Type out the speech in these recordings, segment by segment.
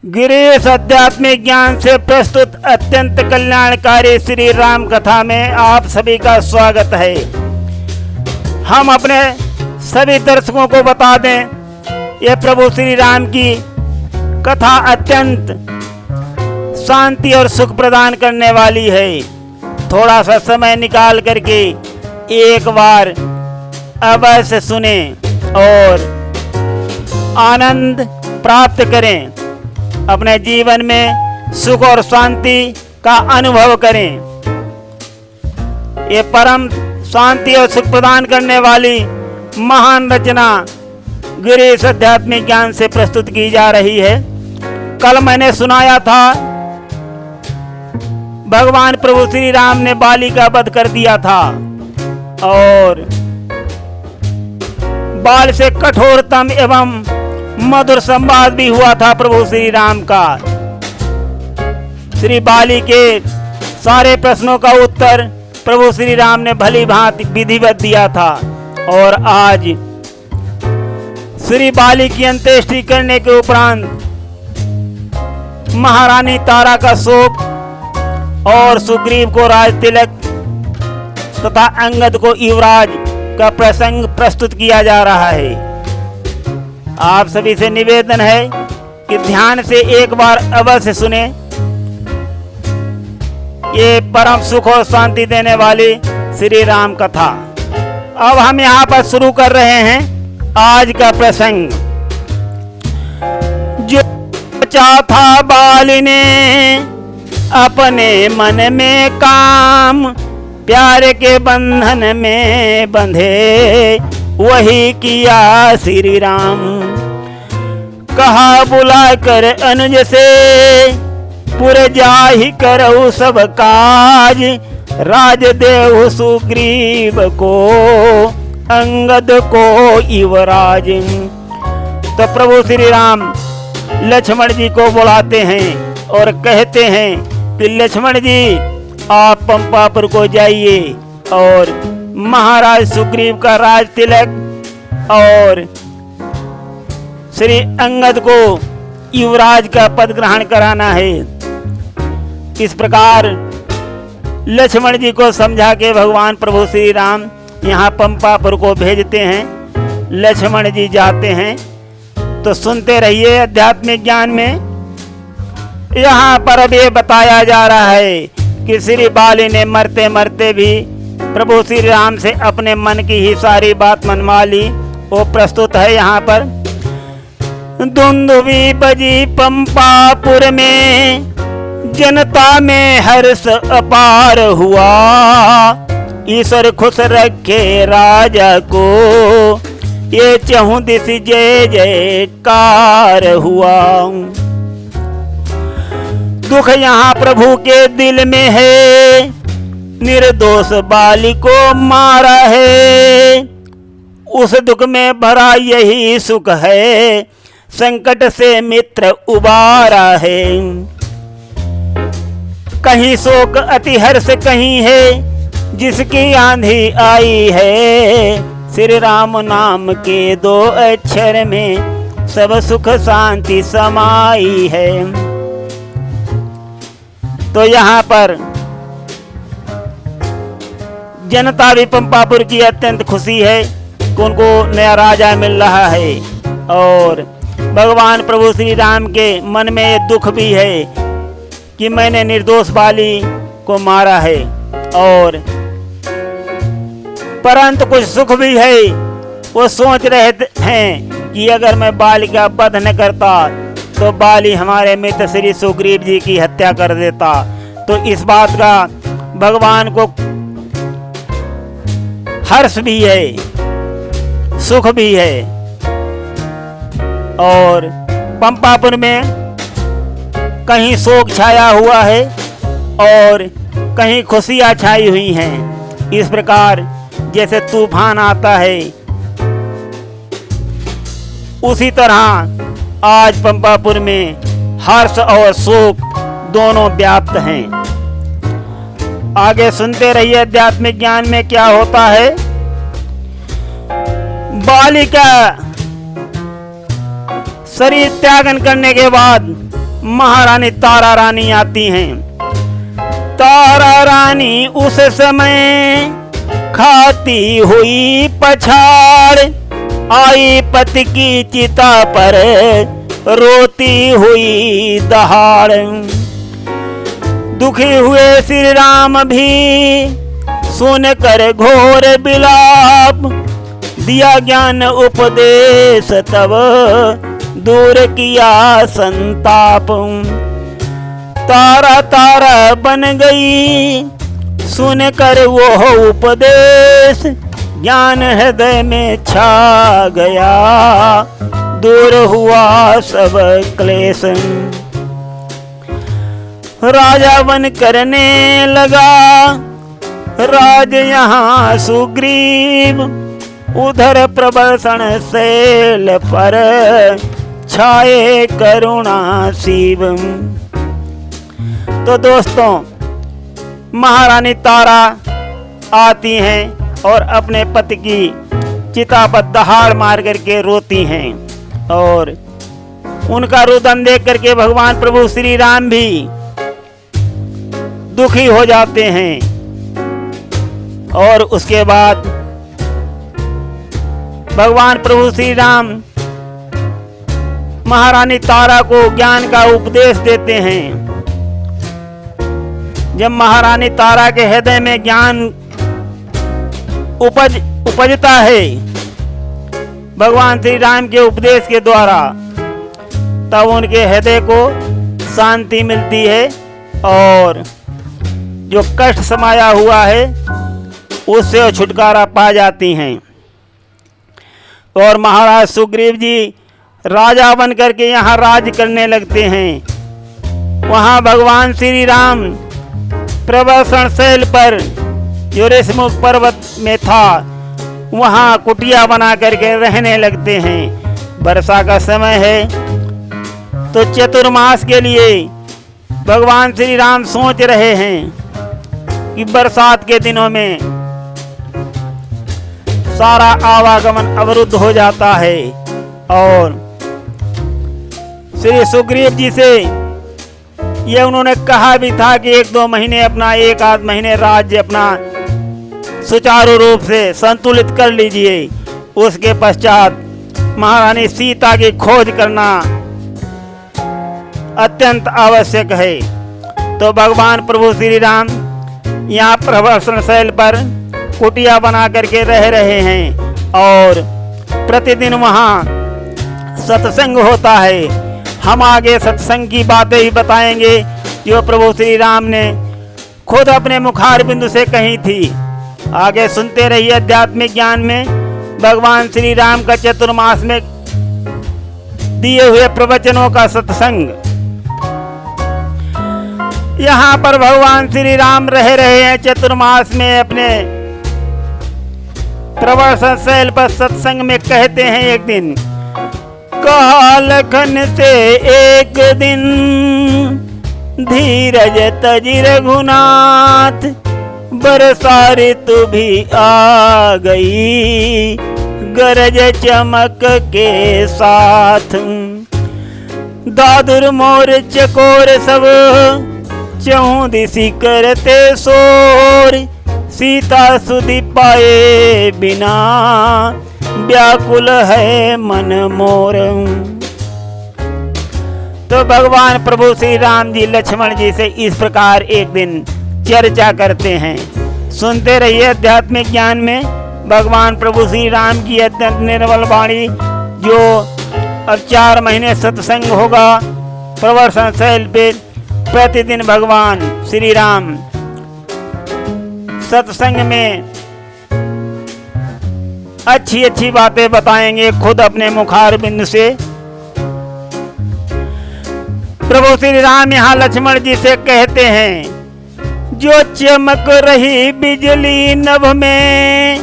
गिरीश आध्यात्मिक ज्ञान से प्रस्तुत अत्यंत कल्याणकारी श्री राम कथा में आप सभी का स्वागत है। हम अपने सभी दर्शकों को बता दें, ये प्रभु श्री राम की कथा अत्यंत शांति और सुख प्रदान करने वाली है। थोड़ा सा समय निकाल करके एक बार अवश्य सुने और आनंद प्राप्त करें, अपने जीवन में सुख और शांति का अनुभव करें। ये परम शांति और सुख प्रदान करने वाली महान रचना गिरीश आध्यात्मिक ज्ञान से प्रस्तुत की जा रही है। कल मैंने सुनाया था, भगवान प्रभु श्री राम ने बाली का वध कर दिया था और बाल से कठोरतम एवं मधुर संवाद भी हुआ था प्रभु श्री राम का। श्री बाली के सारे प्रश्नों का उत्तर प्रभु श्री राम ने भली भांति विधिवत दिया था और आज श्री बाली की अंत्येष्टि करने के उपरांत महारानी तारा का शोक और सुग्रीव को राज तिलक तथा अंगद को युवराज का प्रसंग प्रस्तुत किया जा रहा है। आप सभी से निवेदन है कि ध्यान से एक बार अवश्य सुने। ये परम सुख और शांति देने वाली श्री राम कथा। अब हम यहाँ पर शुरू कर रहे हैं आज का प्रसंग। जो सोचा था बाली ने अपने मन में काम, प्यार के बंधन में बंधे वही किया श्री राम। कहा बुला कर अनुज से पुर जाहि करऊ सब काज, राज देव सुग्रीव को अंगद को युवराज। तो प्रभु श्री राम लक्ष्मण जी को बुलाते हैं और कहते हैं कि लक्ष्मण जी आप पंपापुर को जाइए और महाराज सुग्रीव का राज तिलक और श्री अंगद को युवराज का पद ग्रहण कराना है। इस प्रकार लक्ष्मण जी को समझा के भगवान प्रभु श्री राम यहाँ पंपापुर को भेजते हैं। लक्ष्मण जी जाते हैं तो सुनते रहिए आध्यात्मिक ज्ञान में। यहाँ पर अब ये बताया जा रहा है कि श्री बाली ने मरते मरते भी प्रभु श्री राम से अपने मन की ही सारी बात मनवा ली। वो प्रस्तुत है यहाँ पर। धुंधुवी बजी पंपापुर में, जनता में हर्ष अपार हुआ। ईश्वर खुश रखे राजा को, ये चहुं दिस जय जयकार हुआ। दुख यहाँ प्रभु के दिल में है, निर्दोष बाली को मारा है। उस दुख में भरा यही सुख है, संकट से मित्र उबारा है। कहीं शोक अति हर्ष कहीं है, जिसकी आंधी आई है। श्री राम नाम के दो अक्षर में सब सुख शांति समाई है। तो यहाँ पर जनता भी पंपापुर की अत्यंत खुशी है कि उनको नया राजा मिल रहा है और भगवान प्रभु श्री राम के मन में ये दुख भी है कि मैंने निर्दोष बाली को मारा है और परंतु कुछ सुख भी है। वो सोच रहे हैं कि अगर मैं बाली का वध न करता तो बाली हमारे मित्र श्री सुग्रीव जी की हत्या कर देता। तो इस बात का भगवान को हर्ष भी है, सुख भी है और पंपापुर में कहीं शोक छाया हुआ है और कहीं खुशियां छाई हुई हैं। इस प्रकार जैसे तूफान आता है उसी तरह आज पंपापुर में हर्ष और शोक दोनों व्याप्त हैं। आगे सुनते रहिए आध्यात्मिक ज्ञान में क्या होता है। बाली का शरीर त्यागन करने के बाद महारानी तारा रानी आती हैं। तारा रानी उस समय खाती हुई पछाड़, आई पति की चिता पर रोती हुई दहाड़। दुखी हुए श्री राम भी सुन कर घोर विलाप, दिया ज्ञान उपदेश तब दूर किया संताप। तारा तारा बन गई सुन कर वो उपदेश, ज्ञान हृदय में छा गया दूर हुआ सब क्लेश। राजा बन करने लगा राज यहाँ सुग्रीव, उधर प्रबल शैल पर छाए करुणा शिव। तो दोस्तों, महारानी तारा आती हैं और अपने पति की चिता पर दहाड़ मार करके रोती हैं, और उनका रुदन देख करके भगवान प्रभु श्री राम भी दुखी हो जाते हैं। और उसके बाद भगवान प्रभु श्री राम महारानी तारा को ज्ञान का उपदेश देते हैं। जब महारानी तारा के हृदय में ज्ञान उपजता है भगवान श्री राम के उपदेश के द्वारा, तब उनके हृदय को शांति मिलती है और जो कष्ट समाया हुआ है उससे छुटकारा पा जाती हैं। और महाराज सुग्रीव जी राजा बन करके यहाँ राज करने लगते हैं। वहाँ भगवान श्री राम प्रबल शैल पर जो ऋषिमुख पर्वत में था वहाँ कुटिया बना करके रहने लगते हैं। वर्षा का समय है तो चतुर्मास के लिए भगवान श्री राम सोच रहे हैं कि बरसात के दिनों में सारा आवागमन अवरुद्ध हो जाता है। और श्री सुग्रीव जी से ये उन्होंने कहा भी था कि 1-2 महीने अपना 1-8 महीने राज्य अपना सुचारू रूप से संतुलित कर लीजिए, उसके पश्चात महारानी सीता की खोज करना अत्यंत आवश्यक है। तो भगवान प्रभु श्री राम यहाँ प्रबल शैल पर कुटिया बना करके रह रहे हैं और प्रतिदिन वहाँ सत्संग होता है। हम आगे सत्संग की बातें ही बताएंगे जो प्रभु श्री राम ने खुद अपने मुखार बिंदु से कही थी। आगे सुनते रहिए आध्यात्मिक ज्ञान में भगवान श्री राम का चतुर्मास में दिए हुए प्रवचनों का सत्संग। यहाँ पर भगवान श्री राम रह रहे हैं चतुर्मास में अपने प्रबल शैल पर सत्संग में कहते हैं एक दिन, कहा लखन से एक दिन धीरज तजि रघुनाथ, बरसा ऋतु भी आ गई गरज चमक के साथ। दादुर मोर चकोर सब चहु दिशि करते शोर, सीता सुधि पाए बिना व्याकुल है मन मोर। तो भगवान प्रभु श्री राम जी लक्ष्मण जी से इस प्रकार एक दिन चर्चा करते हैं। सुनते रहिए आध्यात्मिक ज्ञान में भगवान प्रभु श्री राम की अत्यंत निर्मल वाणी, जो अब 4 महीने सत्संग होगा प्रबल शैल पे। प्रतिदिन भगवान श्री राम सत्संग में अच्छी अच्छी बातें बताएंगे खुद अपने मुखार बिंदु से। प्रभु श्री राम यहाँ लक्ष्मण जी से कहते हैं, जो चमक रही बिजली नभ में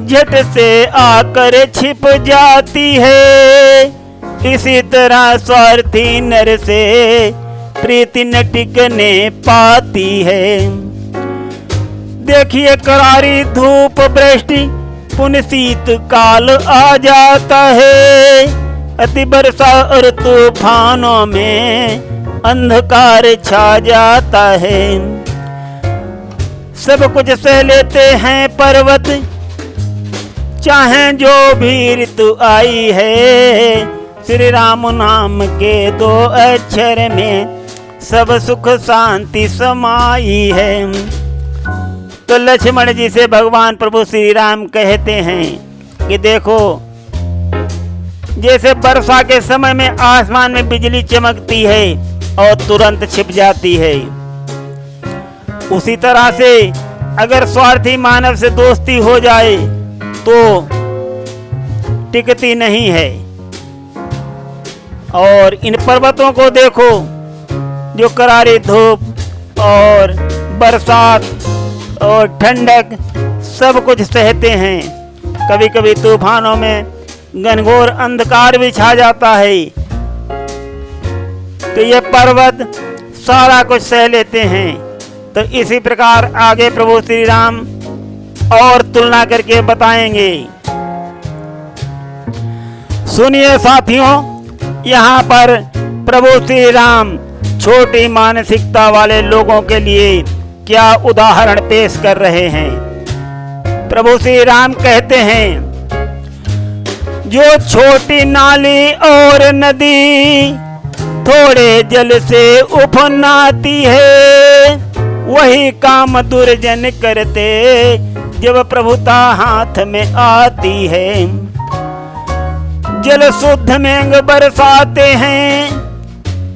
झट से आकर छिप जाती है, इसी तरह स्वार्थी नर से प्रीति न टिकने पाती है। देखिए करारी धूप वृष्टि पुन शीत काल आ जाता है, अति वर्षा और तूफानों में अंधकार छा जाता है। सब कुछ सह लेते हैं पर्वत, चाहे जो भी ऋतु आई है। श्री राम नाम के 2 अक्षर में सब सुख शांति समाई है। तो लक्ष्मण जी से भगवान प्रभु श्री राम कहते हैं कि देखो, जैसे वर्षा के समय में आसमान में बिजली चमकती है और तुरंत छिप जाती है, उसी तरह से अगर स्वार्थी मानव से दोस्ती हो जाए तो टिकती नहीं है। और इन पर्वतों को देखो जो करारी धूप और बरसात और ठंडक सब कुछ सहते हैं। कभी कभी तूफानों में घनघोर अंधकार भी छा जाता है, तो ये पर्वत सारा कुछ सह लेते हैं। तो इसी प्रकार आगे प्रभु श्री राम और तुलना करके बताएंगे। सुनिए साथियों, यहाँ पर प्रभु श्री राम छोटी मानसिकता वाले लोगों के लिए क्या उदाहरण पेश कर रहे हैं। प्रभु श्री राम कहते हैं, जो छोटी नाली और नदी थोड़े जल से उफनाती है, वही काम दुर्जन करते जब प्रभुता हाथ में आती है। जल शुद्ध मेघ बरसाते हैं,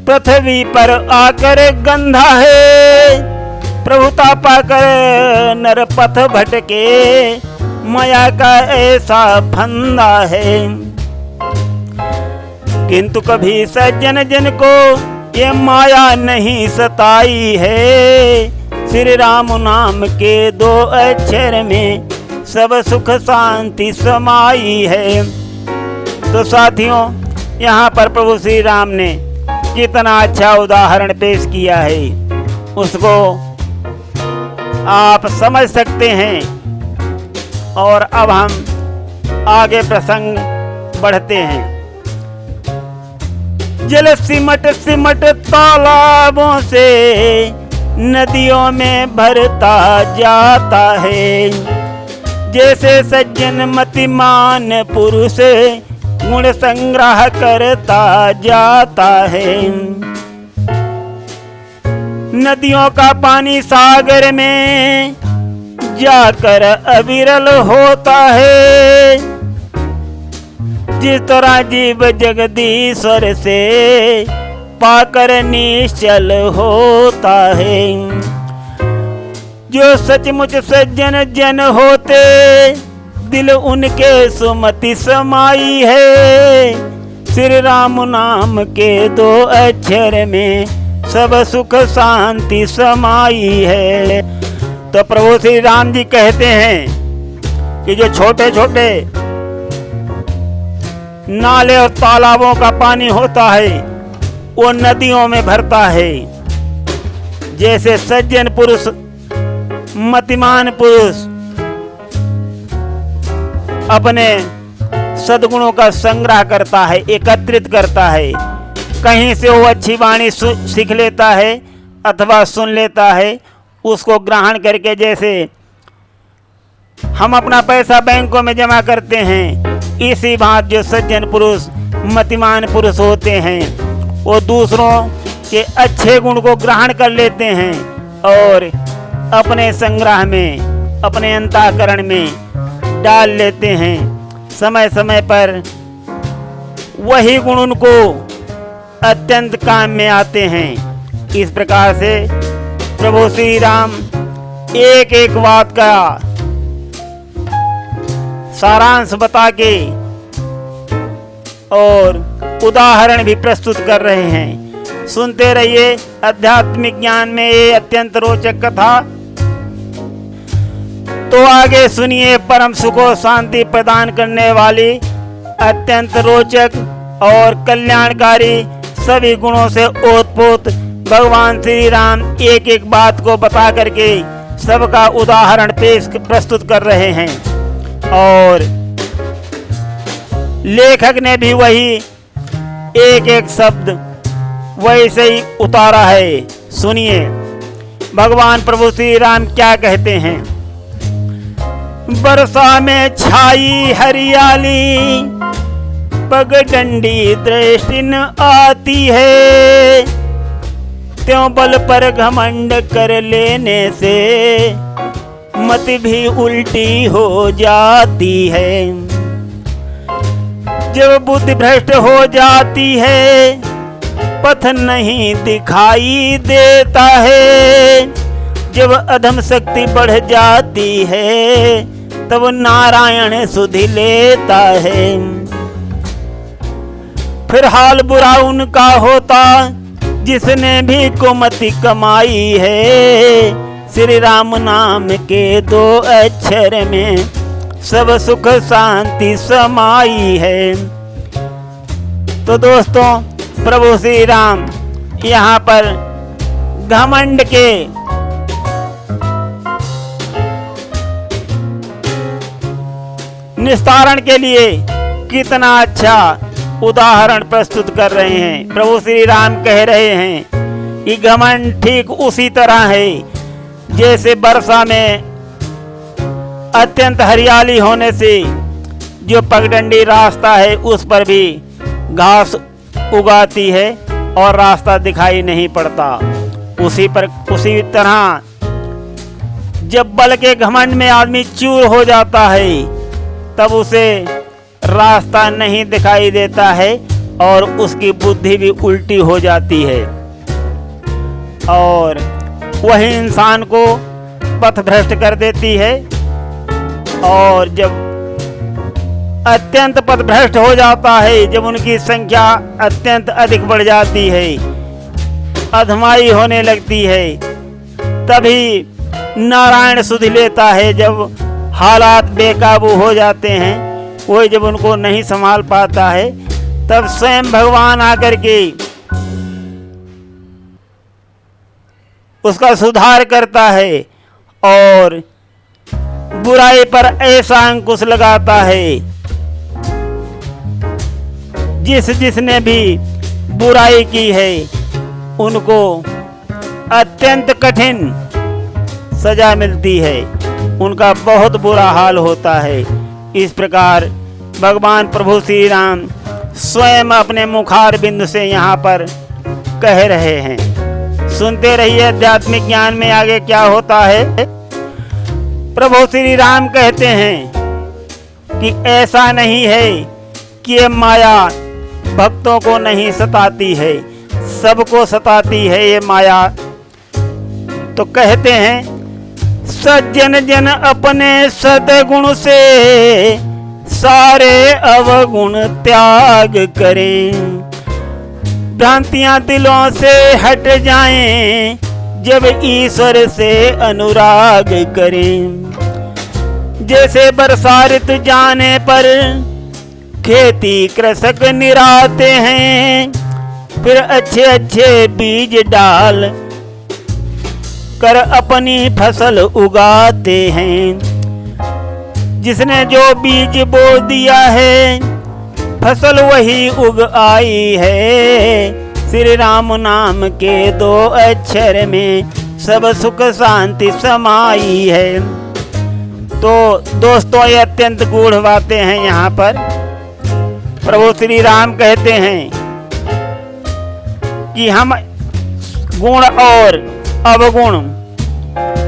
पृथ्वी पर आकर गंधा है। प्रभुता पाकर नर पथ भटके, माया का ऐसा फंदा है। किंतु कभी सज्जन जन को ये माया नहीं सताई है। श्री राम नाम के 2 अक्षर में सब सुख शांति समाई है। तो साथियों, यहाँ पर प्रभु श्री राम ने कितना अच्छा उदाहरण पेश किया है, उसको आप समझ सकते हैं। और अब हम आगे प्रसंग बढ़ते हैं। जल सिमट सिमट तालाबों से नदियों में भरता जाता है। जैसे सज्जन मतिमान पुरुष गुण संग्रह करता जाता है। नदियों का पानी सागर में जाकर अविरल होता है। जिस तरह जीव जगदीश्वर से पाकर निश्चल होता है। जो सचमुच सज्जन जन होते, दिल उनके सुमति समाई है। श्री राम नाम के 2 अक्षर में सब सुख शांति समाई है। तो प्रभु श्री राम जी कहते हैं कि जो छोटे छोटे नाले और तालाबों का पानी होता है, वो नदियों में भरता है। जैसे सज्जन पुरुष, मतिमान पुरुष अपने सद्गुणों का संग्रह करता है, एकत्रित करता है। कहीं से वो अच्छी वाणी सीख लेता है अथवा सुन लेता है, उसको ग्रहण करके, जैसे हम अपना पैसा बैंकों में जमा करते हैं, इसी बात जो सज्जन पुरुष, मतिमान पुरुष होते हैं, वो दूसरों के अच्छे गुण को ग्रहण कर लेते हैं और अपने संग्रह में, अपने अंतःकरण में डाल लेते हैं। समय समय पर वही गुण उनको अत्यंत काम में आते हैं। इस प्रकार से प्रभु श्री राम एक एक बात का सारांश बता के और उदाहरण भी प्रस्तुत कर रहे हैं। सुनते रहिए आध्यात्मिक ज्ञान में ये अत्यंत रोचक कथा। तो आगे सुनिए परम सुख और शांति प्रदान करने वाली अत्यंत रोचक और कल्याणकारी सभी गुणों से ओतप्रोत भगवान श्री राम एक एक बात को बता करके सबका उदाहरण प्रस्तुत कर रहे हैं। और लेखक ने भी वही एक एक शब्द वैसे ही उतारा है। सुनिए भगवान प्रभु श्री राम क्या कहते हैं। बरसा में छाई हरियाली, पगडंडी दृष्टि न आती है, त्यों बल पर घमंड कर लेने से मत भी उल्टी हो जाती है। जब बुद्धि भ्रष्ट हो जाती है, पथ नहीं दिखाई देता है, जब अधम शक्ति बढ़ जाती है, तब नारायण सुधि लेता है। फिर हाल बुरा उनका होता जिसने भी कुमति कमाई है, श्री राम नाम के 2 अक्षर में सब सुख शांति समाई है। तो दोस्तों प्रभु श्री राम यहाँ पर घमंड के निस्तारण के लिए कितना अच्छा उदाहरण प्रस्तुत कर रहे हैं। प्रभु श्री राम कह रहे हैं कि घमंड ठीक उसी तरह है जैसे वर्षा में अत्यंत हरियाली होने से जो पगडंडी रास्ता है उस पर भी घास उगाती है और रास्ता दिखाई नहीं पड़ता। उसी तरह जब बल के घमंड में आदमी चूर हो जाता है तब उसे रास्ता नहीं दिखाई देता है और उसकी बुद्धि भी उल्टी हो जाती है और वही इंसान को पथभ्रष्ट कर देती है। और जब अत्यंत पथभ्रष्ट हो जाता है, जब उनकी संख्या अत्यंत अधिक बढ़ जाती है, अधमाई होने लगती है, तभी नारायण सुध लेता है। जब हालात बेकाबू हो जाते हैं, कोई जब उनको नहीं संभाल पाता है, तब स्वयं भगवान आकर के उसका सुधार करता है और बुराई पर ऐसा अंकुश लगाता है जिसने भी बुराई की है उनको अत्यंत कठिन सजा मिलती है, उनका बहुत बुरा हाल होता है। इस प्रकार भगवान प्रभु श्री राम स्वयं अपने मुखार बिंदु से यहाँ पर कह रहे हैं। सुनते रहिए आध्यात्मिक ज्ञान में आगे क्या होता है। प्रभु श्री राम कहते हैं कि ऐसा नहीं है कि ये माया भक्तों को नहीं सताती है, सबको सताती है ये माया। तो कहते हैं सज्जन जन अपने सद्गुण से सारे अवगुण त्याग करें, भ्रांतियां दिलों से हट जाएं, जब ईश्वर से अनुराग करें। जैसे बरसा ऋतु जाने पर खेती कृषक निराते हैं, फिर अच्छे अच्छे बीज डाल कर अपनी फसल उगाते हैं। जिसने जो बीज बो दिया है फसल वही उग आई है। श्री राम नाम के 2 अक्षर में सब सुख शांति समाई है। तो दोस्तों ये अत्यंत गूढ़ बातें हैं। यहाँ पर प्रभु श्री राम कहते हैं कि हम गुण और अवगुण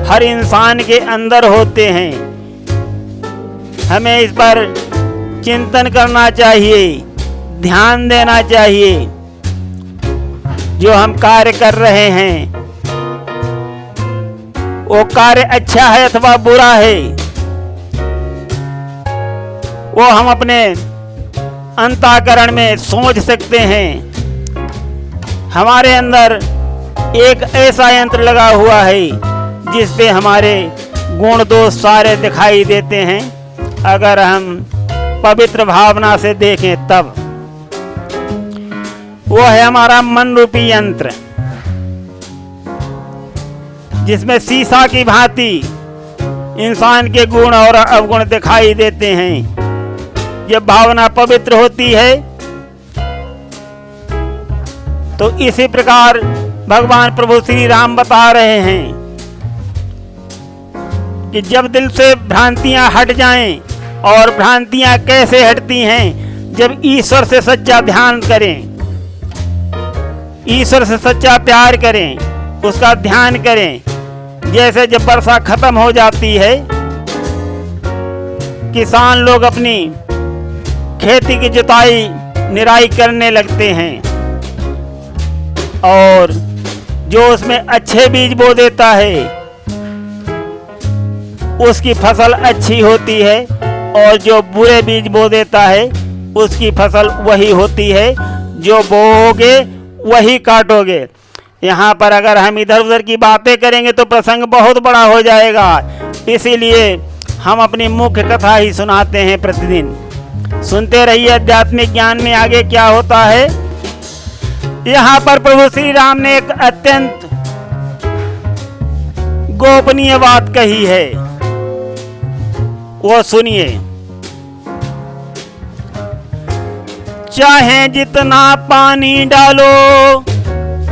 हर इंसान के अंदर होते हैं, हमें इस पर चिंतन करना चाहिए, ध्यान देना चाहिए। जो हम कार्य कर रहे हैं वो कार्य अच्छा है अथवा बुरा है, वो हम अपने अंतःकरण में सोच सकते हैं। हमारे अंदर एक ऐसा यंत्र लगा हुआ है जिस पे हमारे गुण दोष सारे दिखाई देते हैं। अगर हम पवित्र भावना से देखें तब वो है हमारा मन रूपी यंत्र, जिसमें शीशा की भांति इंसान के गुण और अवगुण दिखाई देते हैं। जब भावना पवित्र होती है तो इसी प्रकार भगवान प्रभु श्री राम बता रहे हैं कि जब दिल से भ्रांतियां हट जाएं, और भ्रांतियां कैसे हटती हैं, जब ईश्वर से सच्चा ध्यान करें, ईश्वर से सच्चा प्यार करें, उसका ध्यान करें। जैसे जब वर्षा खत्म हो जाती है, किसान लोग अपनी खेती की जुताई निराई करने लगते हैं, और जो उसमें अच्छे बीज बो देता है उसकी फसल अच्छी होती है, और जो बुरे बीज बो देता है उसकी फसल वही होती है, जो बोओगे वही काटोगे। यहाँ पर अगर हम इधर उधर की बातें करेंगे तो प्रसंग बहुत बड़ा हो जाएगा, इसीलिए हम अपनी मुख्य कथा ही सुनाते हैं प्रतिदिन। सुनते रहिए आध्यात्मिक ज्ञान में आगे क्या होता है। यहाँ पर प्रभु श्री राम ने एक अत्यंत गोपनीय बात कही है, वो सुनिए। चाहे जितना पानी डालो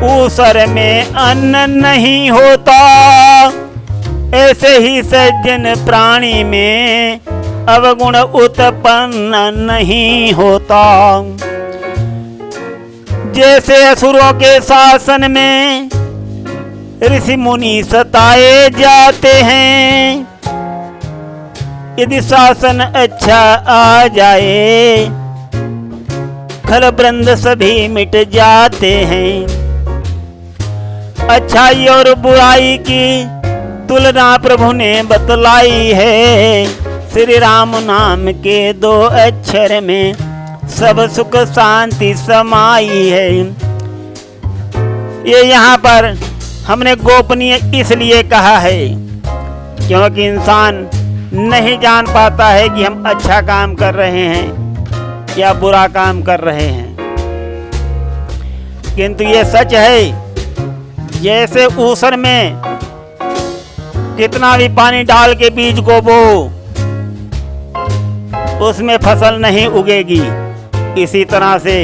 ऊसर में अन्न नहीं होता, ऐसे ही सज्जन प्राणी में अवगुण उत्पन्न नहीं होता। जैसे असुरों के शासन में ऋषि मुनि सताए जाते हैं, यदि शासन अच्छा आ जाए खल बृंद सभी मिट जाते हैं। अच्छाई और बुराई की तुलना प्रभु ने बतलाई है, श्री राम नाम के 2 अक्षर में सब सुख शांति समाई है। ये यहाँ पर हमने गोपनीय इसलिए कहा है क्योंकि इंसान नहीं जान पाता है कि हम अच्छा काम कर रहे हैं या बुरा काम कर रहे हैं, किंतु ये सच है। जैसे ऊसर में कितना भी पानी डाल के बीज को बो, उसमें फसल नहीं उगेगी। इसी तरह से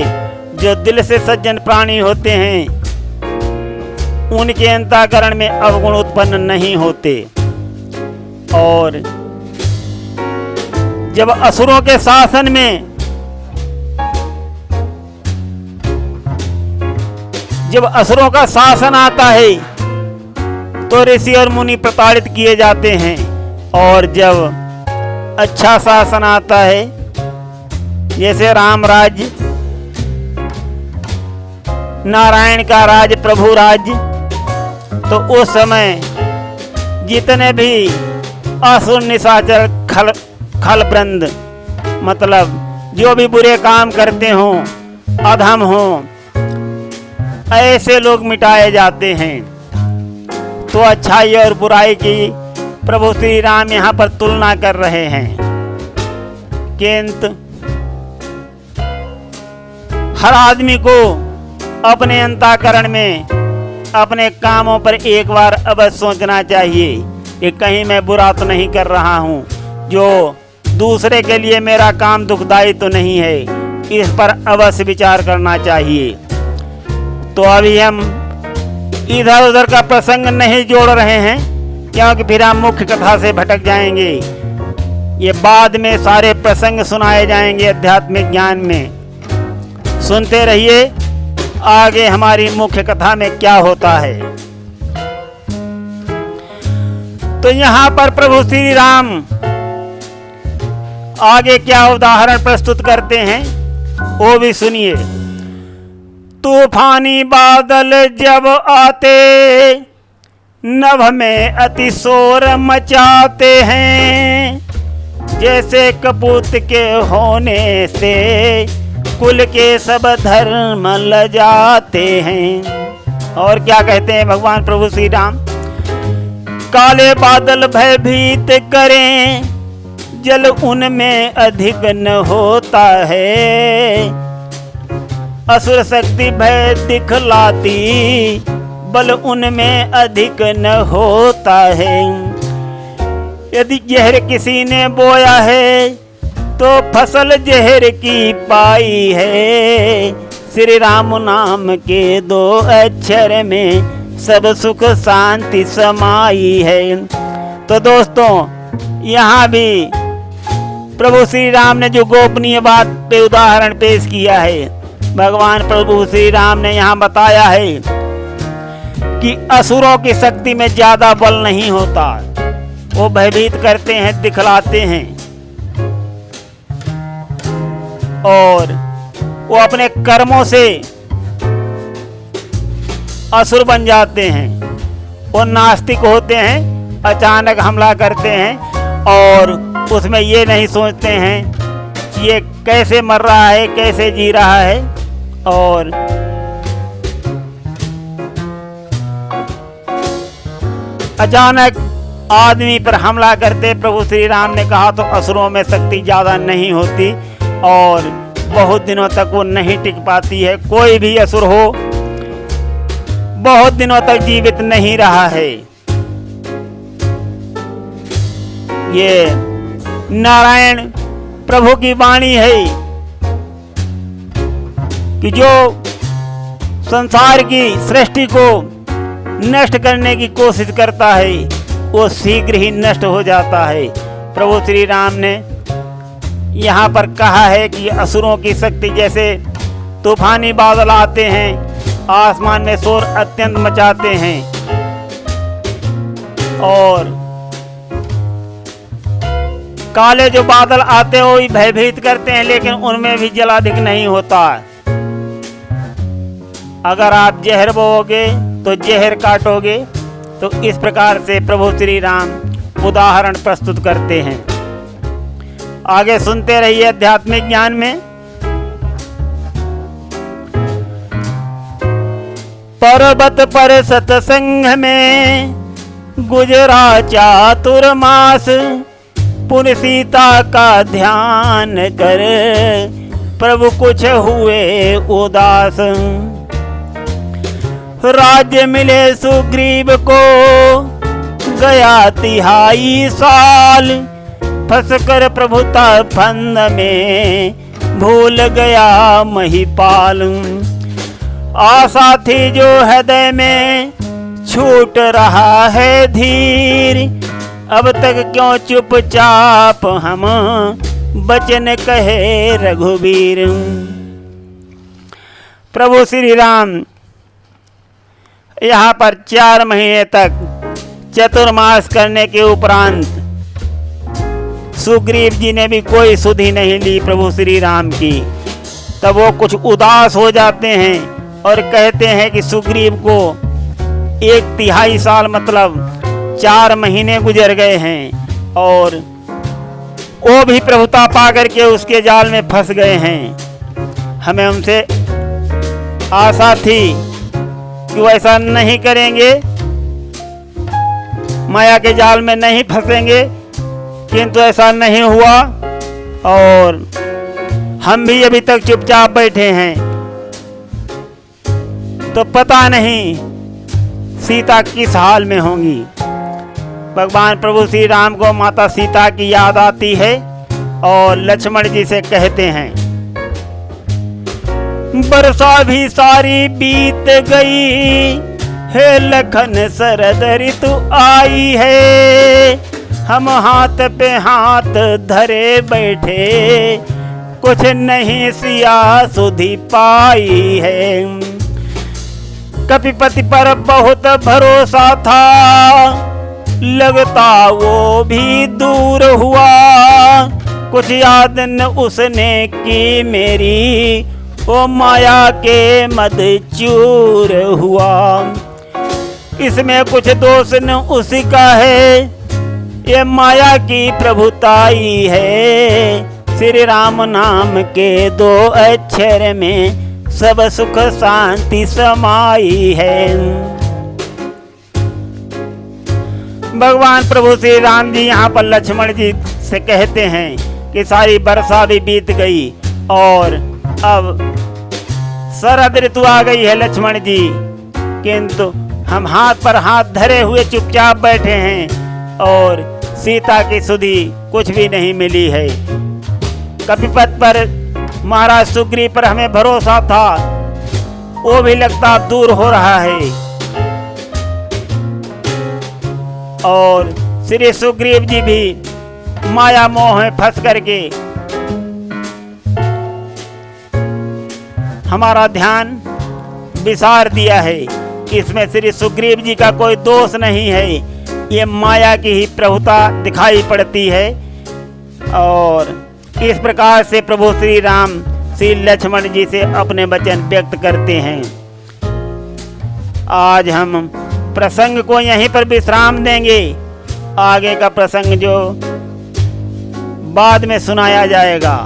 जो दिल से सज्जन प्राणी होते हैं उनके अंतःकरण में अवगुण उत्पन्न नहीं होते, और जब असुरों के शासन में जब असुरों का शासन आता है तो ऋषि और मुनि प्रताड़ित किए जाते हैं, और जब अच्छा शासन आता है जैसे राम राज्य, नारायण का राज, प्रभु राज्य, तो उस समय जितने भी असुर निशाचर खल बृंद, मतलब जो भी बुरे काम करते हों, अधम हों, ऐसे लोग मिटाए जाते हैं। तो अच्छाई और बुराई की प्रभु श्री राम यहाँ पर तुलना कर रहे हैं, किंतु हर आदमी को अपने अंतःकरण में अपने कामों पर एक बार अवश्य सोचना चाहिए कि कहीं मैं बुरा तो नहीं कर रहा हूँ, जो दूसरे के लिए मेरा काम दुखदाई तो नहीं है। इस पर अवश्य विचार करना चाहिए। तो अभी हम इधर उधर का प्रसंग नहीं जोड़ रहे हैं क्योंकि फिर हम मुख्य कथा से भटक जाएंगे। ये बाद में सारे प्रसंग सुनाए जाएंगे आध्यात्मिक ज्ञान में। सुनते रहिए आगे हमारी मुख्य कथा में क्या होता है। तो यहाँ पर प्रभु श्री राम आगे क्या उदाहरण प्रस्तुत करते हैं वो भी सुनिए। तूफानी बादल जब आते नभ में अति शोर मचाते हैं, जैसे कपूत के होने से कुल के सब धर्म ल जाते हैं। और क्या कहते हैं भगवान प्रभु श्री राम, काले बादल भयभीत करें, जल उनमें अधिक न होता है, असुर शक्ति भय दिखलाती, बल उनमें अधिक न होता है। यदि जहर किसी ने बोया है तो फसल जहर की पाई है, श्री राम नाम के दो अक्षर में सब सुख शांति समाई है। तो दोस्तों, यहाँ भी प्रभु श्री राम ने जो गोपनीय बात पे उदाहरण पेश किया है, भगवान प्रभु श्री राम ने यहाँ बताया है कि असुरों की शक्ति में ज्यादा बल नहीं होता। वो भयभीत करते हैं, दिखलाते हैं और वो अपने कर्मों से असुर बन जाते हैं। वो नास्तिक होते हैं, अचानक हमला करते हैं और उसमें ये नहीं सोचते हैं कि ये कैसे मर रहा है, कैसे जी रहा है। और अचानक आदमी पर हमला करते। प्रभु श्री राम ने कहा तो असुरों में शक्ति ज्यादा नहीं होती और बहुत दिनों तक वो नहीं टिक पाती है। कोई भी असुर हो बहुत दिनों तक जीवित नहीं रहा है। ये नारायण प्रभु की वाणी है कि जो संसार की सृष्टि को नष्ट करने की कोशिश करता है वो शीघ्र ही नष्ट हो जाता है। प्रभु श्री राम ने यहाँ पर कहा है कि असुरों की शक्ति जैसे तूफानी बादल आते हैं, आसमान में शोर अत्यंत मचाते हैं और काले जो बादल आते हैं वो भी भयभीत करते हैं, लेकिन उनमें भी जल अधिक नहीं होता। अगर आप जहर बोओगे तो जहर काटोगे। तो इस प्रकार से प्रभु श्री राम उदाहरण प्रस्तुत करते हैं। आगे सुनते रहिए आध्यात्मिक ज्ञान में। पर्वत पर सत्संग में गुजरा चातुर्मास, पुन सीता का ध्यान कर प्रभु कुछ हुए उदास। राज्य मिले सुग्रीव को गया 3 साल, फंसकर प्रभुता फंद में भूल गया महिपाल। आशा थी जो हृदय में छूट रहा है धीर, अब तक क्यों चुपचाप हम बचन कहे रघुवीर। प्रभु श्री राम यहाँ पर 4 महीने तक चतुर्मास करने के उपरांत सुग्रीव जी ने भी कोई सुधि नहीं ली प्रभु श्री राम की। तब वो कुछ उदास हो जाते हैं और कहते हैं कि सुग्रीव को 1/3 साल मतलब 4 महीने गुजर गए हैं और वो भी प्रभुता पा करके उसके जाल में फंस गए हैं। हमें उनसे आशा थी कि वो ऐसा नहीं करेंगे, माया के जाल में नहीं फंसेंगे, किंतु ऐसा नहीं हुआ और हम भी अभी तक चुपचाप बैठे हैं। तो पता नहीं सीता किस हाल में होंगी। भगवान प्रभु श्री राम को माता सीता की याद आती है और लक्ष्मण जी से कहते हैं, बरसा भी सारी बीत गई है, लखन शरद ऋतु आई है, हम हाथ पे हाथ धरे बैठे, कुछ नहीं सिया सुधि पाई है। कपिपति पर बहुत भरोसा था, लगता वो भी दूर हुआ, कुछ याद न उसने की मेरी, वो माया के मद चूर हुआ। इसमें कुछ दोष न उसी का है, ये माया की प्रभुताई है। श्री राम नाम के 2 अक्षर में सब सुख शांति समाई है। भगवान प्रभु श्री राम जी यहाँ पर लक्ष्मण जी से कहते हैं कि सारी वर्षा भी बीत गई और अब शरद ऋतु आ गई है लक्ष्मण जी, किंतु हम हाथ पर हाथ धरे हुए चुपचाप बैठे हैं और सीता की सुधि कुछ भी नहीं मिली है। कपिपत पर महाराज सुग्रीव पर हमें भरोसा था, वो भी लगता दूर हो रहा है। और श्री सुग्रीव जी भी माया मोह में फंस करके हमारा ध्यान विसार दिया है। इसमें श्री सुग्रीव जी का कोई दोष नहीं है, ये माया की ही प्रभुता दिखाई पड़ती है। और इस प्रकार से प्रभु श्री राम श्री लक्ष्मण जी से अपने वचन व्यक्त करते हैं। आज हम प्रसंग को यहीं पर विश्राम देंगे। आगे का प्रसंग जो बाद में सुनाया जाएगा।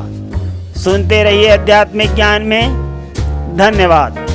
सुनते रहिए आध्यात्मिक ज्ञान में। धन्यवाद।